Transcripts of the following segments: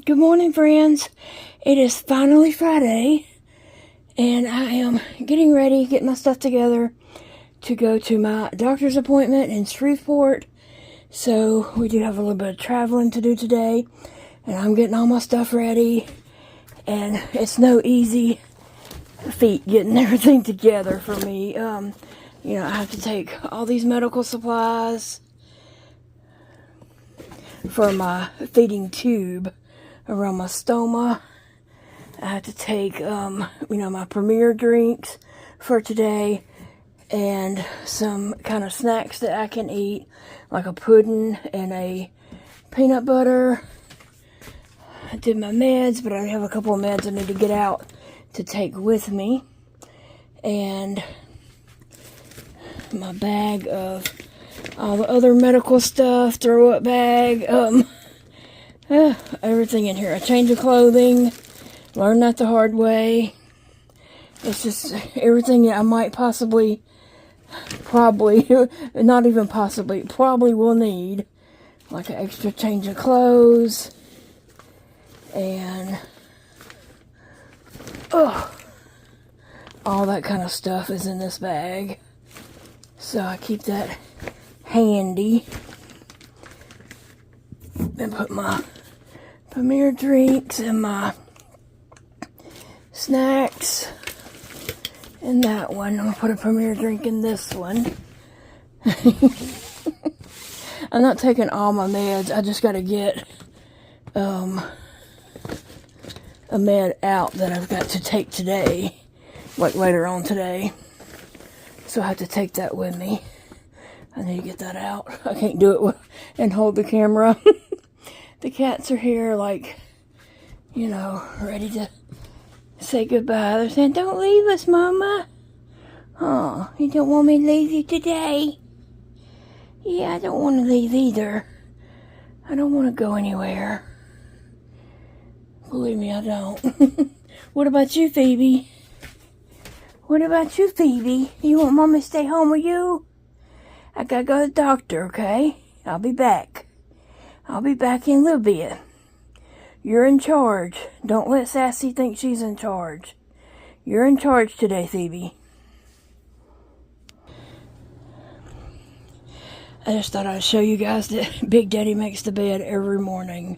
Good morning, friends. It is finally Friday, and I am getting ready, getting my stuff together to go to my doctor's appointment in Shreveport. So we do have a little bit of traveling to do today, and I'm getting all my stuff ready, and it's no easy feat getting everything together for me. I have to take all these medical supplies for my feeding tube around my stoma. I have to take, my Premier drinks for today and some kind of snacks that I can eat, like a pudding and a peanut butter. I did my meds, but I have a couple of meds I need to get out to take with me. And my bag of all the other medical stuff, throw up bag, everything in here. A change of clothing, learned that the hard way. It's just everything that I might probably will need. Like an extra change of clothes. And, all that kind of stuff is in this bag. So I keep that handy. And put my Premier drinks and my snacks in that one. I'm going to put a Premier drink in this one. I'm not taking all my meds. I just got to get a med out that I've got to take today. Like later on today. So I have to take that with me. I need to get that out. I can't do it and hold the camera. The cats are here, ready to say goodbye. They're saying, "Don't leave us, Mama." Oh, you don't want me to leave you today? Yeah, I don't want to leave either. I don't want to go anywhere. Believe me, I don't. What about you, Phoebe? What about you, Phoebe? You want Mama to stay home with you? I gotta go to the doctor, okay? I'll be back. I'll be back in a little bit. You're in charge. Don't let Sassy think she's in charge. You're in charge today, Phoebe. I just thought I'd show you guys that Big Daddy makes the bed every morning.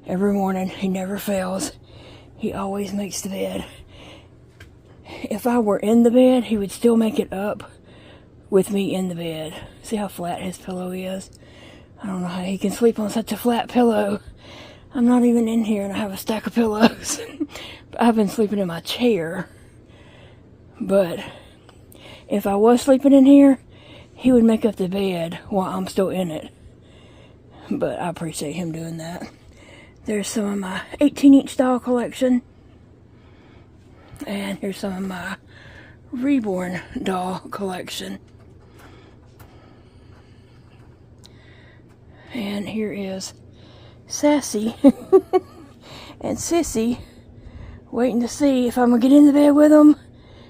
Every morning. He never fails. He always makes the bed. If I were in the bed, he would still make it up with me in the bed. See how flat his pillow is? I don't know how he can sleep on such a flat pillow. I'm not even in here and I have a stack of pillows. I've been sleeping in my chair. But if I was sleeping in here, he would make up the bed while I'm still in it. But I appreciate him doing that. There's some of my 18-inch doll collection. And here's some of my reborn doll collection. And here is Sassy and Sissy waiting to see if I'm going to get in the bed with them,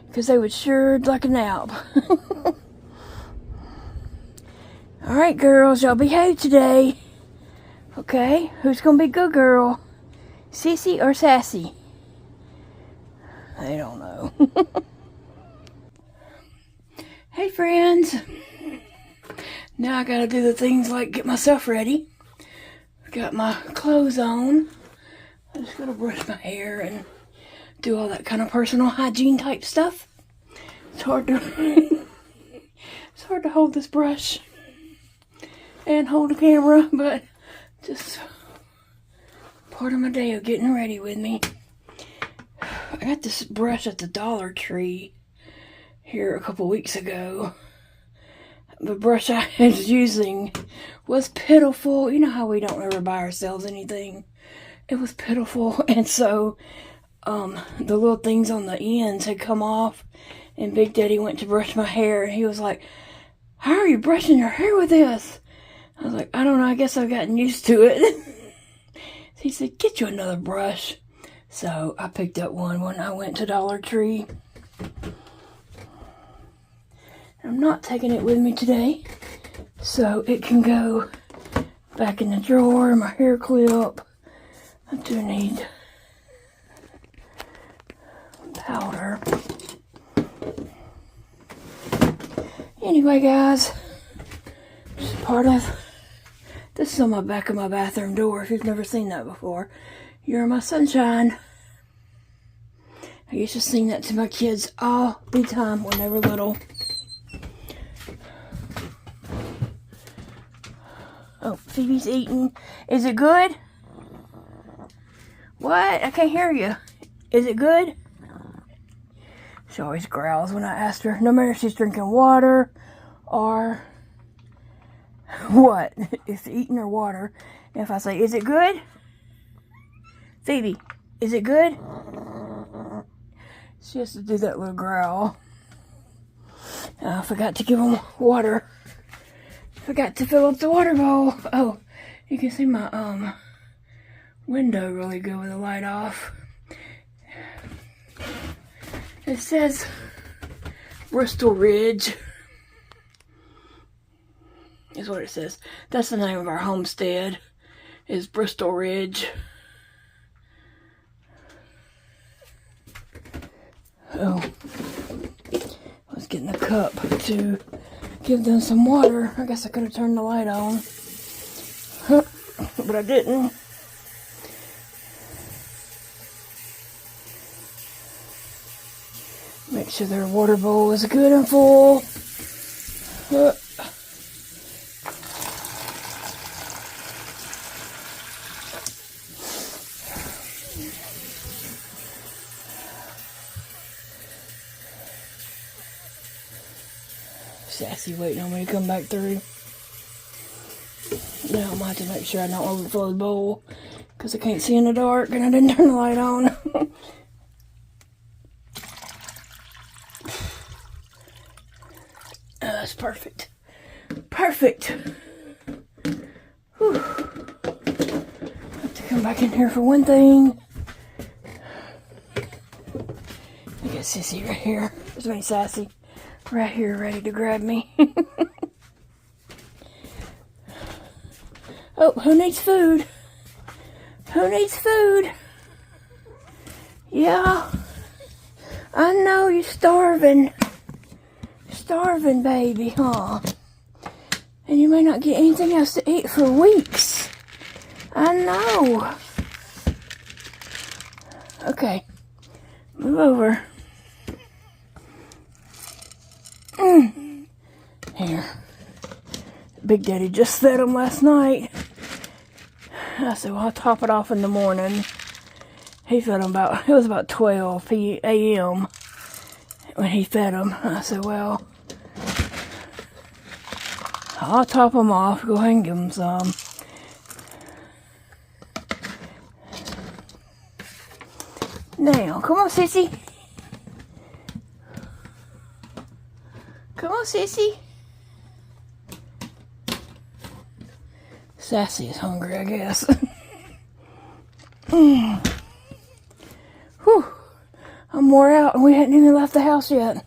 because they would sure like a nap. Alright, girls, y'all behave today. Okay, who's going to be good girl? Sissy or Sassy? I don't know. Hey, friends. Now I gotta do the things like get myself ready. Got my clothes on. I just gotta brush my hair and do all that kind of personal hygiene type stuff. It's hard to hold this brush and hold the camera, but just part of my day of getting ready with me. I got this brush at the Dollar Tree here a couple weeks ago. The brush I was using was pitiful. You know how we don't ever buy ourselves anything? It was pitiful. And so, the little things on the ends had come off. And Big Daddy went to brush my hair. And he was like, "How are you brushing your hair with this?" I was like, "I don't know. I guess I've gotten used to it." So he said, "Get you another brush." So I picked up one when I went to Dollar Tree. I'm not taking it with me today, so it can go back in the drawer, my hair clip. I do need powder. Anyway, guys, this is part of, this is on my back of my bathroom door, if you've never seen that before. You're my sunshine. I used to sing that to my kids all the time when they were little. Oh, Phoebe's eating. Is it good? What? I can't hear you. Is it good? She always growls when I ask her, no matter if she's drinking water or what. If eating or water. And if I say, is it good? Phoebe, is it good? She has to do that little growl. I forgot to give them water. Forgot to fill up the water bowl. Oh, you can see my window really good with the light off. It says Bristol Ridge is what it says. That's the name of our homestead, is Bristol Ridge. Oh, I was getting a cup to give them some water. I guess I could have turned the light on, but I didn't. Make sure their water bowl is good and full. Sassy waiting on me to come back through. Now I might have to make sure I don't overflow the bowl because I can't see in the dark and I didn't turn the light on. That's perfect. Perfect. Whew. Have to come back in here for one thing. I got Sissy right here. There's me, Sassy. Right here, ready to grab me. Oh, who needs food? Who needs food? Yeah. I know you're starving. Starving, baby, huh? And you may not get anything else to eat for weeks. I know. Okay. Move over. Here. Big Daddy just fed him last night. I said, well, I'll top it off in the morning. He fed him it was about 12 a.m. when he fed him. I said, well, I'll top him off. Go ahead and give him some. Now, come on, Sissy. Come on, Sissy. Sassy is hungry, I guess. Whew. I'm wore out and we hadn't even left the house yet.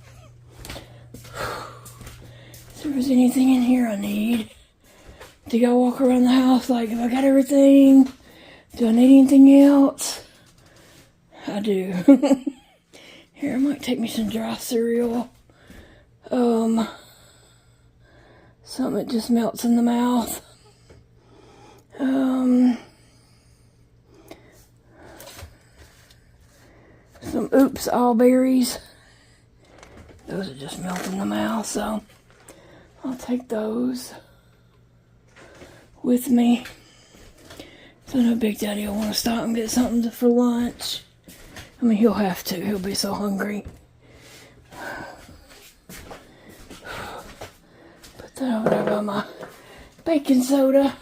If there was anything in here I need. Do y'all walk around the house like, have I got everything? Do I need anything else? I do. Here, I might take me some dry cereal. Something that just melts in the mouth. Some Oops All Berries. Those are just melt in the mouth, so I'll take those with me. So I know Big Daddy will want to stop and get something for lunch. I mean, he'll have to. He'll be so hungry. Put that over there by my baking soda.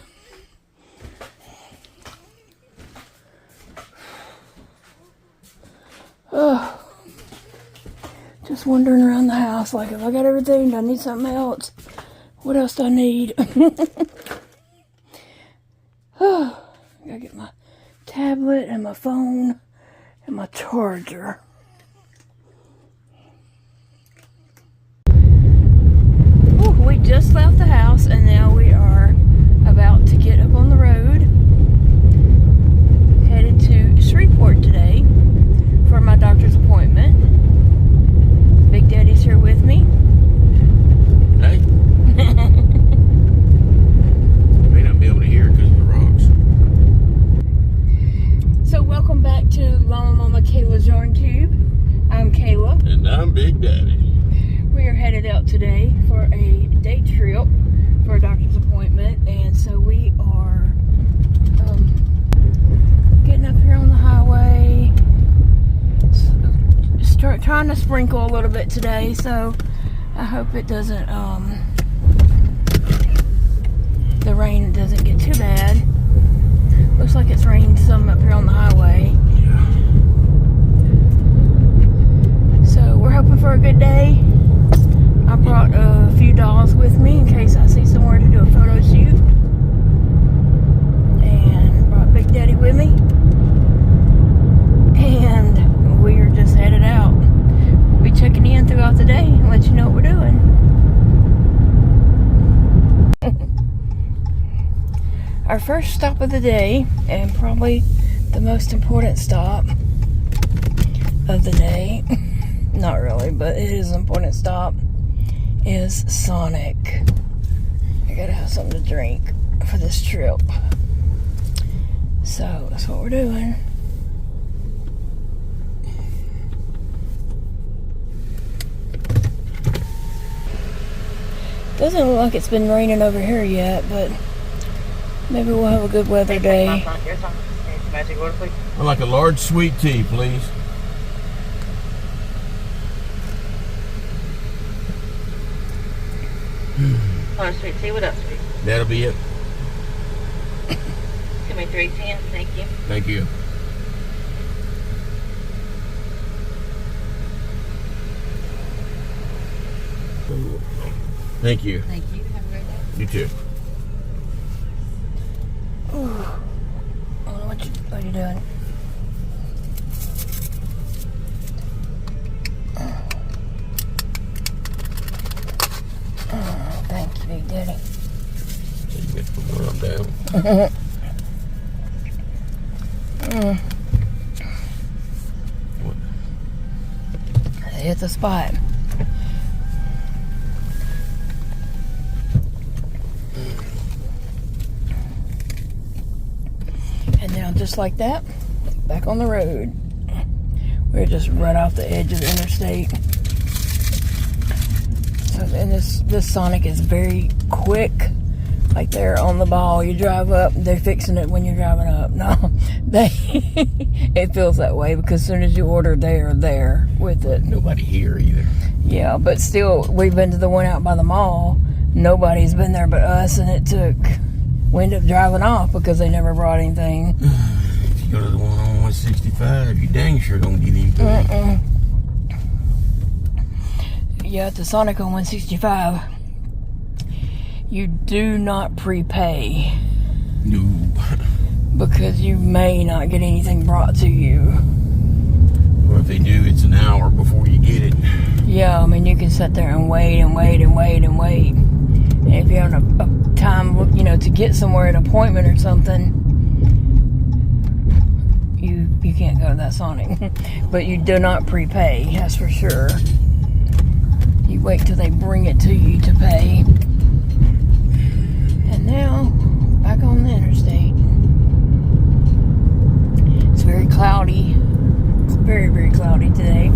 Oh, just wandering around the house like, if I got everything, do I need something else? What else do I need? Oh, I gotta get my tablet and my phone and my charger. Ooh, we just left the house and now we are about to get up on the road, headed trying to sprinkle a little bit today, so I hope it doesn't, the rain doesn't get too bad. Looks like it's rained some up here on the highway. So we're hoping for a good day. I brought a few dolls with me in case I see somewhere to do a photo shoot. And brought Big Daddy with me. And we are just headed out. We'll be checking in throughout the day and let you know what we're doing. Our first stop of the day, and probably the most important stop of the day, not really, but it is an important stop, is Sonic. I gotta have something to drink for this trip. So that's what we're doing. Doesn't look like it's been raining over here yet, but maybe we'll have a good weather day. I'd like a large sweet tea, please. Large sweet tea, what else, sweet? That'll be it. Give me 310, thank you. Thank you. Thank you. Thank you. Have a great day. You too. What are you doing? Oh, thank you, Big Daddy. So you get to put one down. What? I hit the spot. And now, just like that, back on the road. We're just right off the edge of the interstate. So, and this Sonic is very quick. Like they're on the ball. You drive up, they're fixing it when you're driving up. No, it feels that way because as soon as you order, they are there with it. Nobody here either. Yeah, but still, we've been to the one out by the mall. Nobody's been there but us, and we ended up driving off because they never brought anything. If you go to the one on 165, you dang sure don't get anything. Yeah, at the Sonic on 165, you do not prepay. No. Because you may not get anything brought to you. Or if they do, it's an hour before you get it. Yeah, I mean, you can sit there and wait and wait and wait and wait. And if you're on a time, to get somewhere, an appointment or something, you can't go to that Sonic. But you do not prepay, that's for sure. You wait till they bring it to you to pay. And now, back on the interstate. It's very cloudy. It's very, very cloudy today.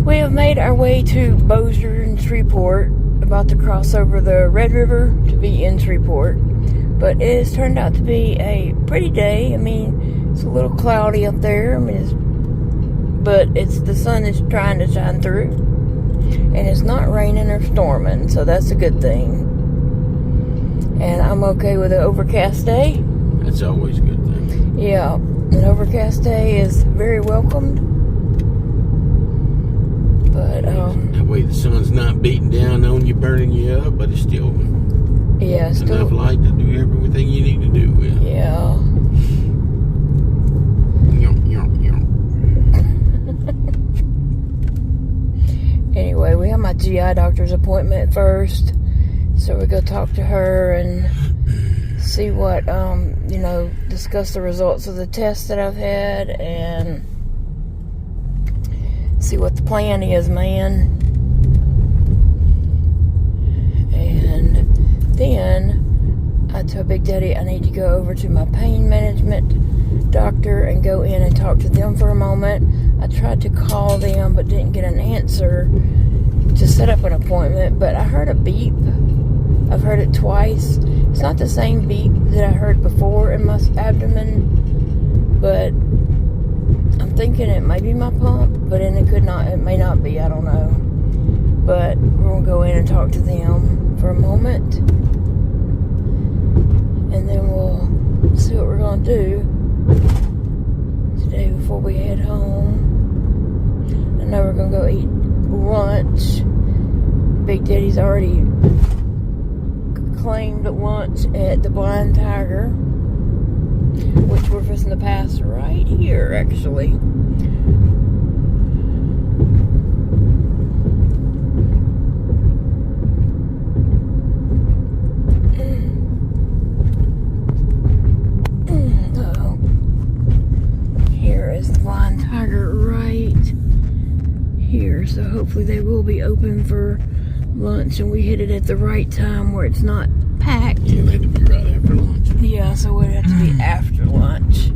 We have made our way to Bossier and Shreveport, about to cross over the Red River to be in Shreveport. But it has turned out to be a pretty day. I mean, it's a little cloudy up there. But the sun is trying to shine through. And it's not raining or storming, so that's a good thing. And I'm okay with an overcast day. That's always a good thing. Yeah, an overcast day is very welcomed. But that way the sun's not beating down on you, burning you up, but it's still enough light to do everything you need to do with. Yeah. Anyway, we have my GI doctor's appointment first, so we go talk to her and see what discuss the results of the tests that I've had and see what the plan is, man. And then I told Big Daddy I need to go over to my pain management doctor and go in and talk to them for a moment. I tried to call them but didn't get an answer to set up an appointment, but I heard a beep. I've heard it twice. It's not the same beep that I heard before in my abdomen, but I'm thinking it might be my pump, but then it may not be, I don't know. But we're going to go in and talk to them for a moment, and then we'll see what we're going to do today before we head home. I know we're going to go eat lunch. Big Daddy's already claimed lunch at the Blind Tiger, which we're fixing to pass right here, actually. Here is the Blind Tiger right here, so hopefully they will be open for lunch and we hit it at the right time where it's not packed. Yeah, it had to be right after lunch. Yeah, so it would have to be after lunch.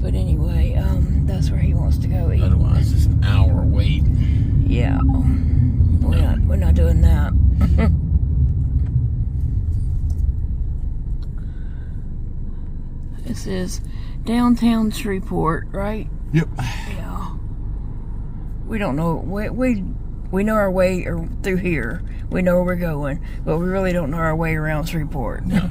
But anyway, that's where he wants to go eat. Otherwise, it's an hour wait. Yeah, we're not doing that. This is downtown Shreveport, right? Yep. Yeah. We don't know. We know our way through here. We know where we're going, but we really don't know our way around Shreveport. No.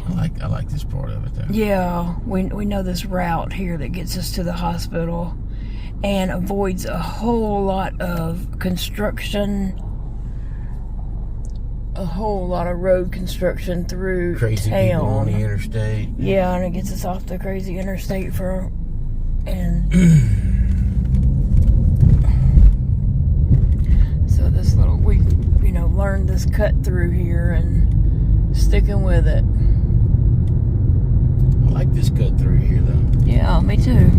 I like this part of it though. Yeah, we know this route here that gets us to the hospital and avoids a whole lot of construction, a whole lot of road construction through Crazy town. people on the interstate. Yeah, and it gets us off the crazy interstate and so this little, we learned this cut through here and sticking with it. I like this cut through here though. Yeah, me too.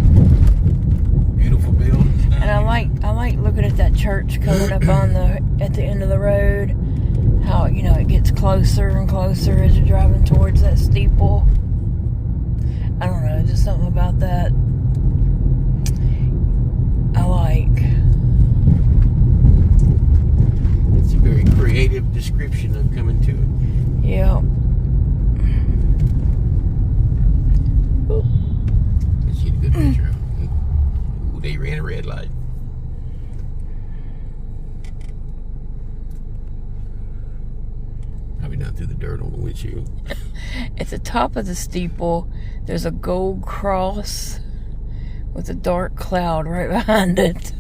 Beautiful buildings. And I like looking at that church coming up at the end of the road. How it gets closer and closer as you're driving towards that steeple. I don't know, just something about that I like. It's a very creative description of coming to it. Yeah. Let's get a good picture of it. Ooh, they ran a red light. Probably not through the dirt on the windshield. At the top of the steeple, there's a gold cross with a dark cloud right behind it.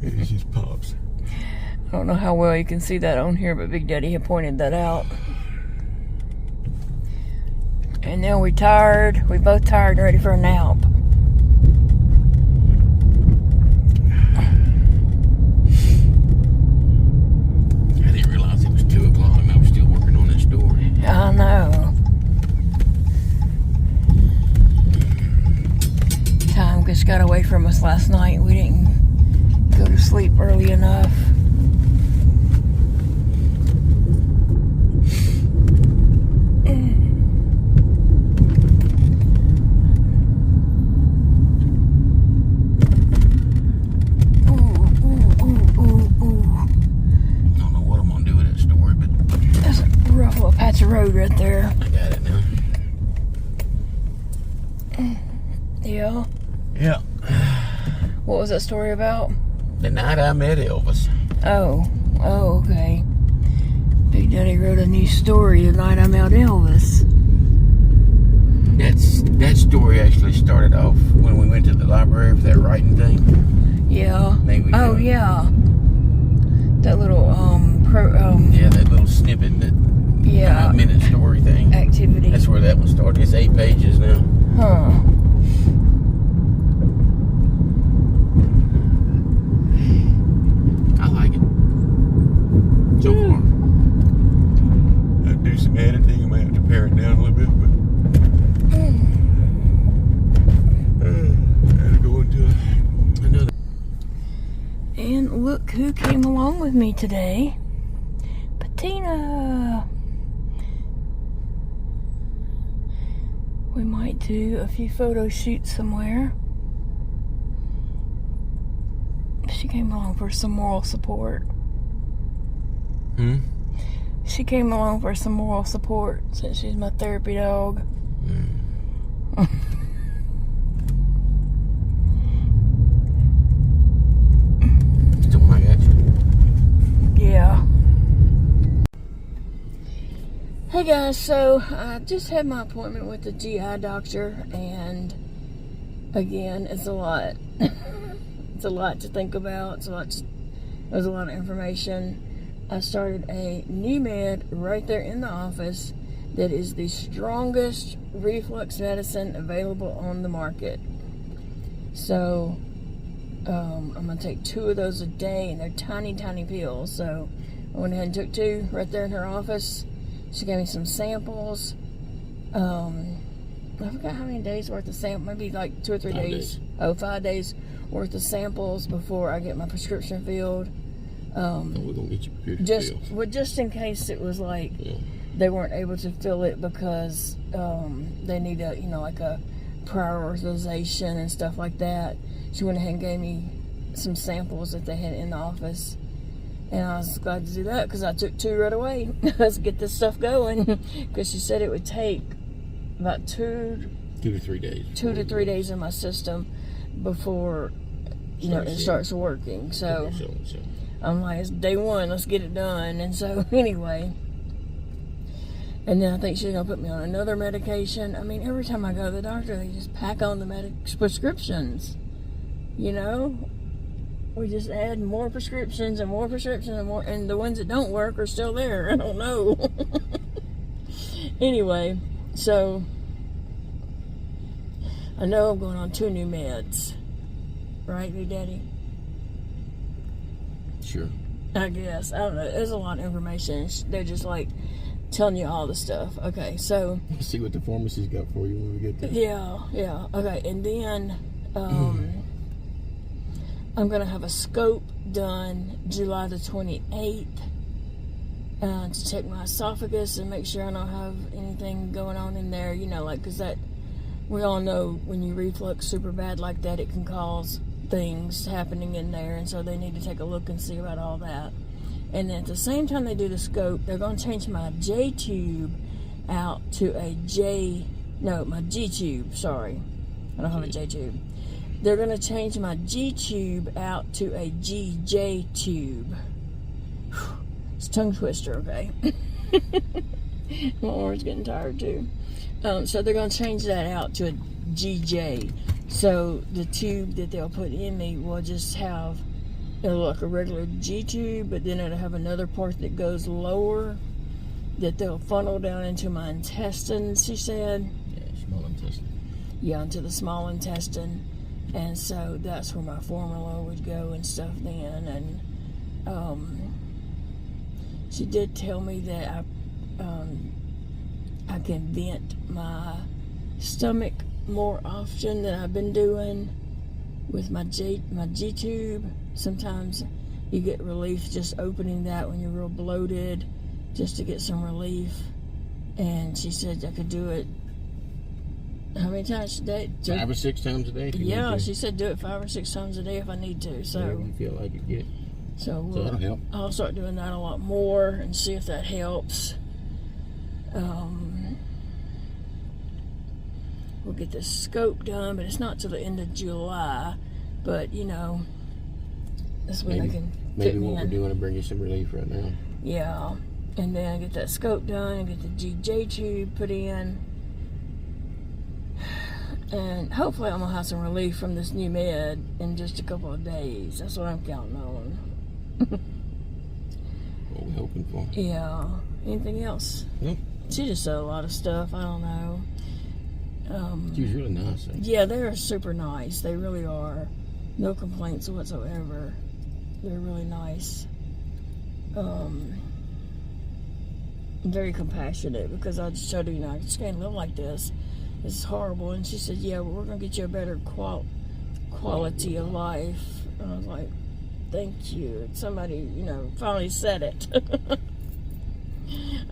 It just pops. I don't know how well you can see that on here, but Big Daddy had pointed that out. And then we tired. We both tired and ready for a nap. I didn't realize it was 2 o'clock and I was still working on this door. I know. Time just got away from us last night. We didn't go to sleep early enough. Road right there. I got it now. Yeah. Yeah. What was that story about? The night I met Elvis. Oh, okay. Big Daddy wrote a new story the night I met Elvis. That story actually started off when we went to the library for that writing thing. Yeah. Oh yeah. That little yeah, that little snippet, that 5-minute story thing. Activity. That's where that one started. It's 8 pages now. Huh. I like it. So far. I'll do some editing. I might have to pare it down a little bit, but I'll go into another. And look who came along with me today. Patina. we might do a few photo shoots somewhere. She came along for some moral support. She came along for some moral support since she's my therapy dog. Still, I got you. Yeah. Hey guys, so I just had my appointment with the GI doctor, and again, it's a lot. It's a lot to think about. There's a lot of information. I started a new med right there in the office that is the strongest reflux medicine available on the market. So I'm going to take 2 of those a day, and they're tiny, tiny pills. So I went ahead and took 2 right there in her office. She gave me some samples. I forgot how many days worth of samples, maybe like 2 or 3 days. 5 days worth of samples before I get my prescription filled. We're gonna get you prescription pills. Just in case it was like they weren't able to fill it because they need a prior authorization and stuff like that. She went ahead and gave me some samples that they had in the office, and I was glad to do that because I took 2 right away. Let's get this stuff going, because she said it would take about 2 to 3 days. 2 to 3 days in my system before it starts working. So I'm like, it's day 1, let's get it done. And so anyway, and then I think she's gonna put me on another medication. I mean, every time I go to the doctor, they just pack on the prescriptions. We just add more prescriptions and more prescriptions and more, and the ones that don't work are still there. I don't know. Anyway, so I know I'm going on 2 new meds. Right, Big Daddy? Sure. I guess. I don't know. There's a lot of information. They're just like telling you all the stuff. Okay, so. Let's see what the pharmacist got for you when we get there. Yeah. Okay, and then I'm going to have a scope done July the 28th to check my esophagus and make sure I don't have anything going on in there, because that, we all know when you reflux super bad like that, it can cause things happening in there, and so they need to take a look and see about all that. And then at the same time they do the scope, they're going to change my J tube out to a my G tube, sorry. I don't have a J tube. They're going to change my G tube out to a GJ tube. It's a tongue twister, okay? My arm's getting tired too. So they're going to change that out to a GJ. So the tube that they'll put in me will just have, it'll look like a regular G tube, but then it'll have another part that goes lower that they'll funnel down into my intestines, she said. Yeah, small intestine. Yeah, into the small intestine. And so that's where my formula would go and stuff then. And she did tell me that I can vent my stomach more often than I've been doing with my G tube. Sometimes you get relief just opening that when you're real bloated, just to get some relief. And she said I could do it how many times a day? 5 or 6 times a day. Yeah, she said do it 5 or 6 times a day if I need to. So whatever you feel like it get. So that'll help. I'll start doing that a lot more and see if that helps. We'll get the scope done, but it's not till the end of July. But that's when I can maybe what we're doing to bring you some relief right now. Yeah, and then get that scope done and get the GJ tube put in, and hopefully I'm gonna have some relief from this new med in just a couple of days. That's what I'm counting on. What we're hoping for. Yeah. Anything else? Nope. She just said a lot of stuff. I don't know. She was really nice. Yeah, they're super nice. They really are. No complaints whatsoever. They're really nice. Very compassionate, because I just told her, I just can't live like this. This is horrible. And she said, yeah, well, we're going to get you a better quality of life. And I was like, thank you. Somebody, finally said it.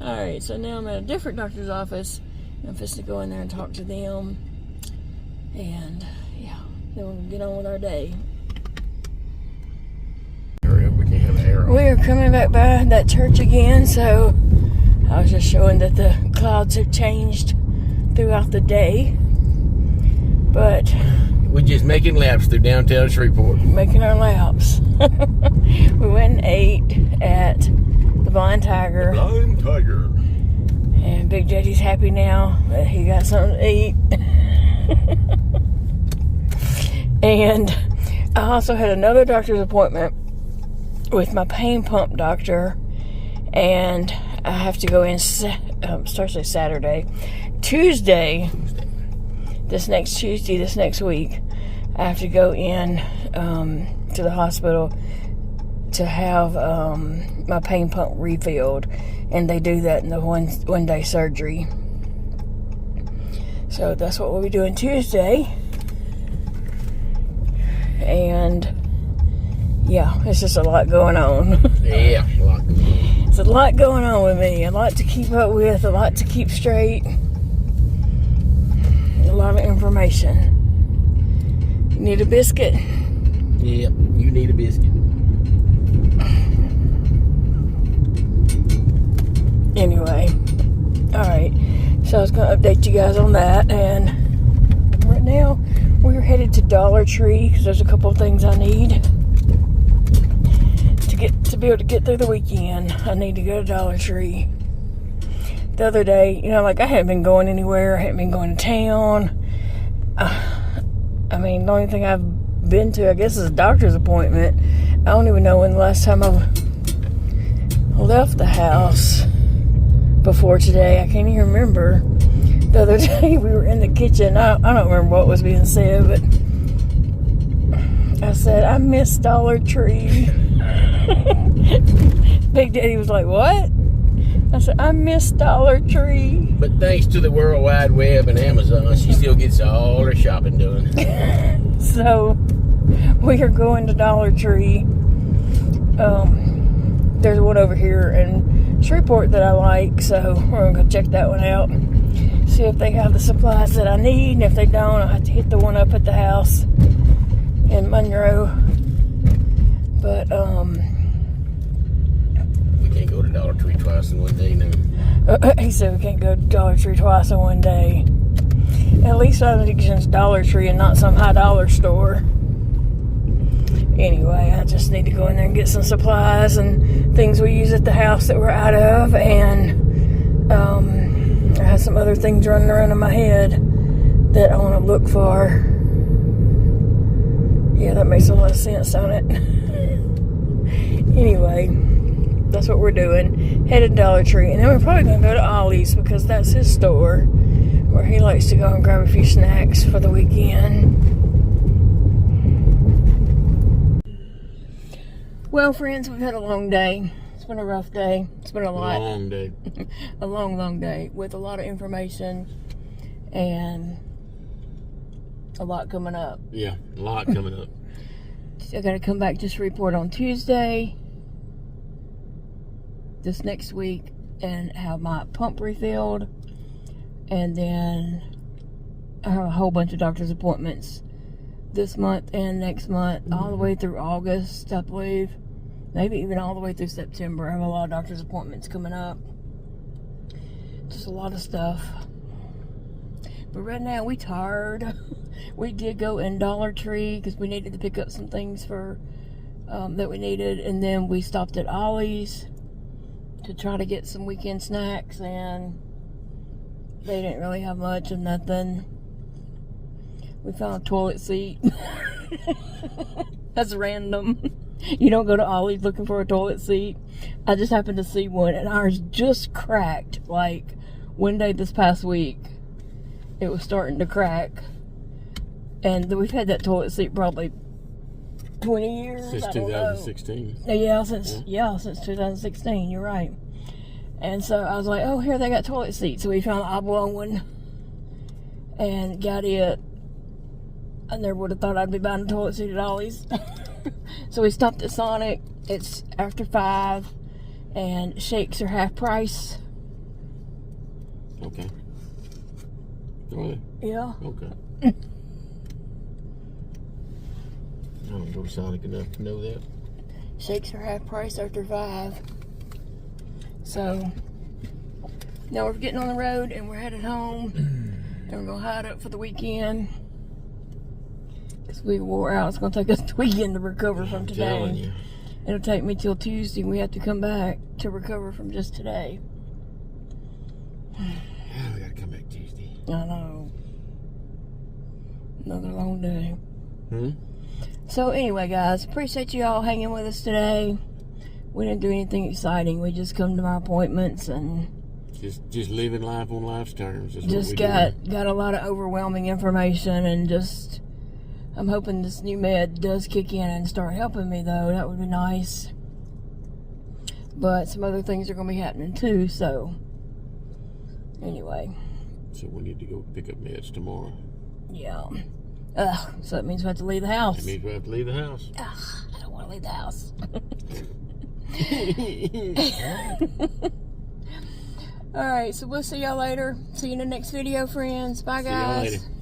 All right, so now I'm at a different doctor's office, I'm supposed to go in there and talk to them. And, yeah, then we'll get on with our day. Hurry up, we can't have an arrow. We are coming back by that church again, so I was just showing that the clouds have changed throughout the day. But we're just making laps through downtown Shreveport. Making our laps. We went and ate at the Blind Tiger. Blind Tiger. And Big Daddy's happy now that he got something to eat. And I also had another doctor's appointment with my pain pump doctor. And I have to go in Saturday. Tuesday, this next week, I have to go in to the hospital to have my pain pump refilled, and they do that in the one day surgery. So that's what we'll be doing Tuesday. And yeah, it's just a lot going on. Yeah, a lot going on. It's a lot going on with me, a lot to keep up with, a lot to keep straight, a lot of information. You need a biscuit? Yep, you need a biscuit. Anyway, alright, so I was going to update you guys on that, and right now we're headed to Dollar Tree because there's a couple of things I need to be able to get through the weekend. I need to go to Dollar Tree. The other day, I hadn't been going anywhere, I hadn't been going to town. I mean, the only thing I've been to, I guess, is a doctor's appointment. I don't even know when the last time I left the house before today. I can't even remember. The other day we were in the kitchen. I don't remember what was being said, but I said, I miss Dollar Tree. Big Daddy was like, what? I said, I miss Dollar Tree. But thanks to the World Wide Web and Amazon, she still gets all her shopping done. So, we are going to Dollar Tree. There's one over here in Shreveport that I like, so we're going to go check that one out. See if they have the supplies that I need, and if they don't, I'll have to hit the one up at the house in Monroe. But, we can't go to Dollar Tree twice in one day now. He said we can't go to Dollar Tree twice in one day. At least I think it's Dollar Tree and not some high dollar store. Anyway, I just need to go in there and get some supplies and things we use at the house that we're out of, and I have some other things running around in my head that I want to look for. Yeah, that makes a lot of sense, don't it? Anyway, that's what we're doing. Headed to Dollar Tree, and then we're probably going to go to Ollie's because that's his store where he likes to go and grab a few snacks for the weekend. Well, friends, we've had a long day. It's been a rough day. It's been a lot. Long day. A long, long day with a lot of information and a lot coming up. Yeah, a lot coming up. I got to come back to Shreveport on Tuesday this next week and have my pump refilled, and then I have a whole bunch of doctor's appointments this month and next month, all the way through August, I believe, maybe even all the way through September. I have a lot of doctor's appointments coming up, just a lot of stuff. But right now we tired. We did go in Dollar Tree because we needed to pick up some things for that we needed, and then we stopped at Ollie's to try to get some weekend snacks, and they didn't really have much of nothing. We found a toilet seat. That's random. You don't go to Ollie's looking for a toilet seat. I just happened to see one, and ours just cracked. Like, one day this past week, it was starting to crack. And we've had that toilet seat probably 20 years. Since 2016. Yeah, since 2016. You're right. And so I was like, oh, here they got toilet seats. So we found an oblong one and got it. I never would have thought I'd be buying a toilet seat at Ollie's. So we stopped at Sonic. It's after 5, and shakes are half price. Okay. Really? Yeah. Okay. I don't go to Sonic enough to know that. Shakes are half price after 5. So now we're getting on the road and we're headed home. And we're gonna hide up for the weekend. Cause we wore out. It's gonna take us the weekend to recover from today. I'm telling you. It'll take me till Tuesday. We have to come back to recover from just today. Yeah, we gotta come back Tuesday. I know. Another long day. So anyway, guys, appreciate you all hanging with us today. We didn't do anything exciting. We just come to my appointments and just living life on life's terms. That's just got a lot of overwhelming information, and just I'm hoping this new med does kick in and start helping me, though. That would be nice. But some other things are going to be happening too. So anyway. So we need to go pick up meds tomorrow. Yeah. So that means we have to leave the house. That means we have to leave the house. Ugh, I don't want to leave the house. Alright, so we'll see y'all later. See you in the next video, friends. Bye, guys. See y'all later.